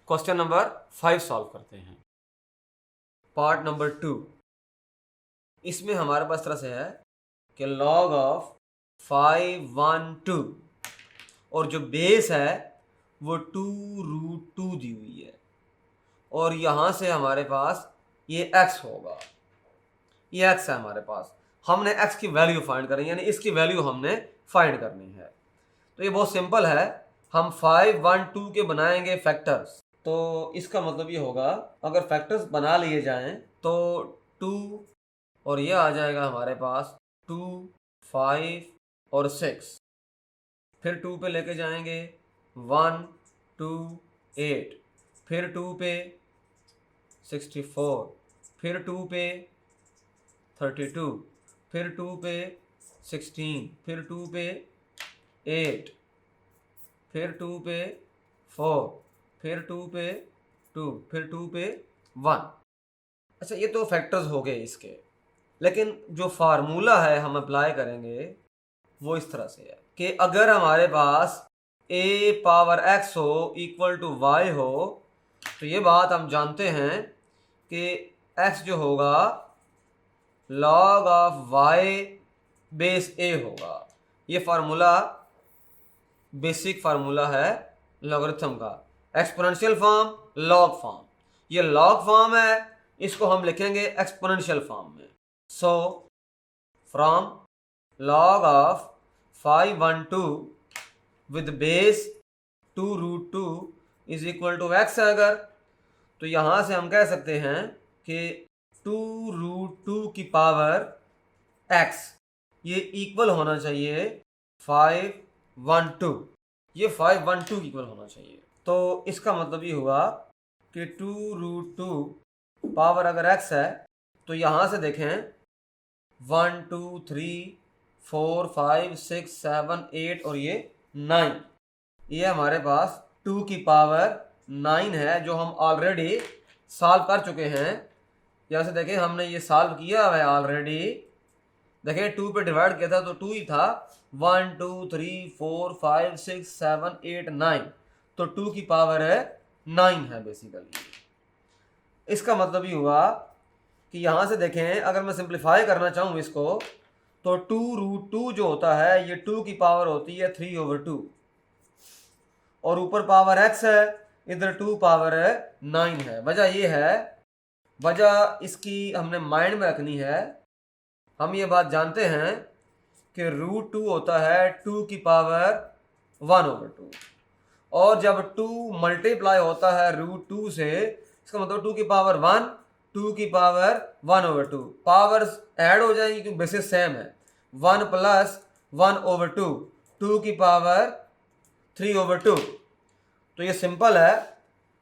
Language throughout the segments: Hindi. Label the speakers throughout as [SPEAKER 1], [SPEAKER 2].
[SPEAKER 1] क्वेश्चन नंबर 5 सॉल्व करते हैं। Part number 2। इसमें हमारे पास तरह से है कि log ऑफ 512 और जो बेस है वो 2√2 दी हुई है और यहाँ से हमारे पास ये x होगा, ये x है हमारे पास। हमने x की वैल्यू फाइंड करनी है, यानी इसकी वैल्यू हमने फाइंड करनी है। तो ये बहुत सिंपल है, हम 512 के बनाएंगे फैक्टर्स। तो इसका मतलब ये होगा अगर फैक्टर्स बना लिए जाएं तो 2 और ये आ जाएगा हमारे पास 2, 5 और 6। फिर 2 पे लेके जाएंगे 1, 2, 8, फिर 2 पे 64, फिर 2 पे 32, फिर 2 पे 16, फिर 2 पे 8, फिर 2 पे 4, फिर 2 पे 2, फिर 2 पे 1। अच्छा, ये तो फैक्टर्स हो गए इसके, लेकिन जो फार्मूला है हम अप्लाई करेंगे वो इस तरह से है कि अगर हमारे पास a पावर x हो इक्वल टू y हो तो ये बात हम जानते हैं कि x जो होगा log of y base a होगा। ये फार्मूला बेसिक फार्मूला है लॉगरिथम का, एक्सपोनेंशियल फॉर्म, लॉग फॉर्म। ये लॉग फॉर्म है, इसको हम लिखेंगे एक्सपोनेंशियल फॉर्म में। So from log of 512 with base 2√2 is equal to x है अगर, तो यहाँ से हम कह सकते हैं कि 2√2 की पावर x ये इक्वल होना चाहिए 512, ये 512 इक्वल होना चाहिए। तो इसका मतलब ये हुआ कि 2√2 पावर अगर x है तो यहाँ से देखें 1, 2, 3, 4, 5, 6, 7, 8 और ये 9, ये हमारे पास 2 की पावर 9 है जो हम ऑलरेडी सॉल्व कर चुके हैं। जैसे देखें हमने ये सॉल्व किया है ऑलरेडी, देखिए 2 पे डिवाइड किया था तो 2 ही था। 1, 2, 3, 4, 5, 6, 7, 8, 9, तो 2 की पावर है 9 है बेसिकली। इसका मतलब ये हुआ कि यहाँ से देखें अगर मैं सिंप्लीफाई करना चाहूँ इसको तो 2√2 जो होता है ये 2 की पावर होती है 3/2 और ऊपर पावर x है, इधर 2 पावर है 9 है। वजह ये है, वजह इसकी हमने माइंड में रखनी है। हम ये बात जानते हैं कि √2 होता है 2 की पावर 1/2 और जब 2 मल्टीप्लाई होता है √2 से, इसका मतलब 2 की पावर 1, 2 की पावर 1/2, पावर्स ऐड हो जाएंगी क्योंकि बेसिस सेम है। 1 प्लस 1/2, 2 की पावर 3/2। तो ये सिंपल है,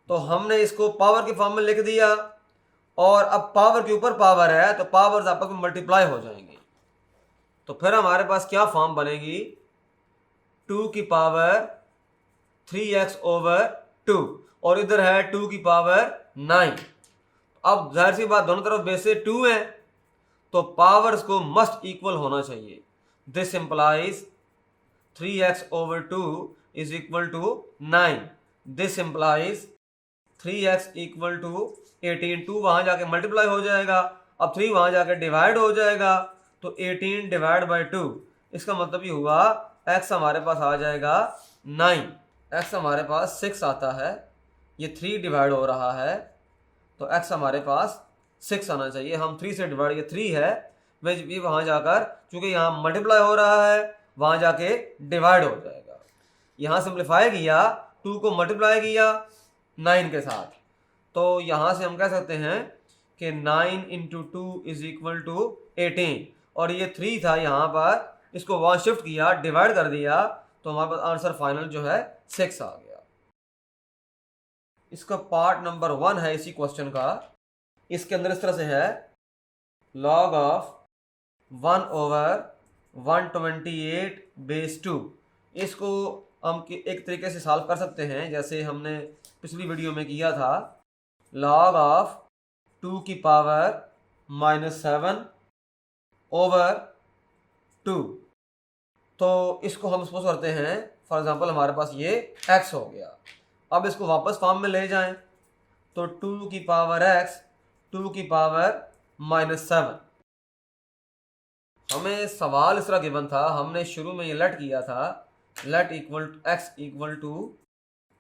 [SPEAKER 1] तो हमने इसको पावर के फॉर्म में लिख दिया और अब पावर के ऊपर पावर है तो पावर्स आपस में मल्टीप्लाई हो जाएंगी। तो फिर हमारे पास क्या फॉर्म बनेगी, 2 की पावर 3x/2 और इधर है 2 की पावर 9। अब जाहिर सी बात दोनों तरफ बेस से 2 है तो पावर्स को मस्ट इक्वल होना चाहिए। This implies 3x/2 is equal to 9। This implies 3x equal to 18। 2 वहां जाके मल्टीप्लाई हो जाएगा, अब 3 वहां जाके डिवाइड हो जाएगा तो 18 डिवाइड बाई 2। इसका मतलब ये हुआ x हमारे पास आ जाएगा 9, x हमारे पास 6 आता है, ये 3 डिवाइड हो रहा है तो x हमारे पास 6 आना चाहिए। हम 3 से डिवाइड, ये 3 है, वे भी वहाँ जाकर चूँकि यहाँ मल्टीप्लाई हो रहा है वहाँ जाके डिवाइड हो जाएगा। यहाँ सिंप्लीफाई किया, 2 को मल्टीप्लाई किया 9 के साथ, तो यहाँ से हम कह सकते हैं कि 9 × 2 इज इक्वल टू 18 और ये 3 था यहाँ पर, इसको वहाँ शिफ्ट किया, डिवाइड कर दिया तो हमारे पास आंसर फाइनल जो है 6 आ गया। इसका पार्ट नंबर 1 है इसी क्वेश्चन का। इसके अंदर इस तरह से है log ऑफ 1/128 बेस 2। इसको हम एक तरीके से सॉल्व कर सकते हैं जैसे हमने पिछली वीडियो में किया था, log ऑफ 2 की पावर -7/2। तो इसको हम सपोज करते हैं फॉर एग्जांपल हमारे पास ये x हो गया अब इसको वापस फॉर्म में ले जाएं तो 2 की पावर x 2 की पावर -7। हमें सवाल इस तरह गिवन था, हमने शुरू में ये लेट किया था, let equal x equal to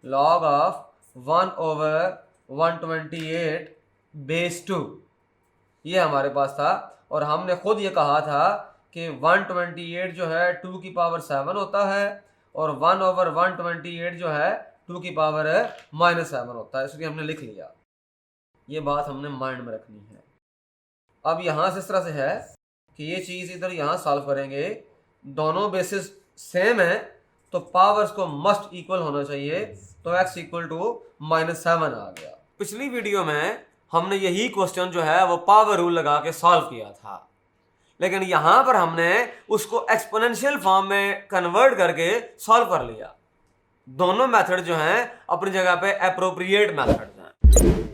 [SPEAKER 1] log of 1/128 base 2, ये हमारे पास था। और हमने खुद ये कहा था कि 128 जो है 2 की पावर 7 होता है और 1/128 जो है 2 की पावर -7 होता है, इसलिए हमने लिख लिया। ये बात हमने माइंड में रखनी है। अब यहाँ से इस तरह से है कि ये चीज़ इधर यहाँ सॉल्व करेंगे, दोनों बेसिस सेम है तो पावर्स को मस्ट इक्वल होना चाहिए, तो x इक्वल टू -7 आ गया। पिछली वीडियो में हमने यही क्वेश्चन जो है वो पावर रूल लगा के सॉल्व किया था, लेकिन यहां पर हमने उसको एक्सपोनेंशियल फॉर्म में कन्वर्ट करके सॉल्व कर लिया। दोनों मेथड जो हैं अपनी जगह पे एप्रोप्रिएट मेथड हैं।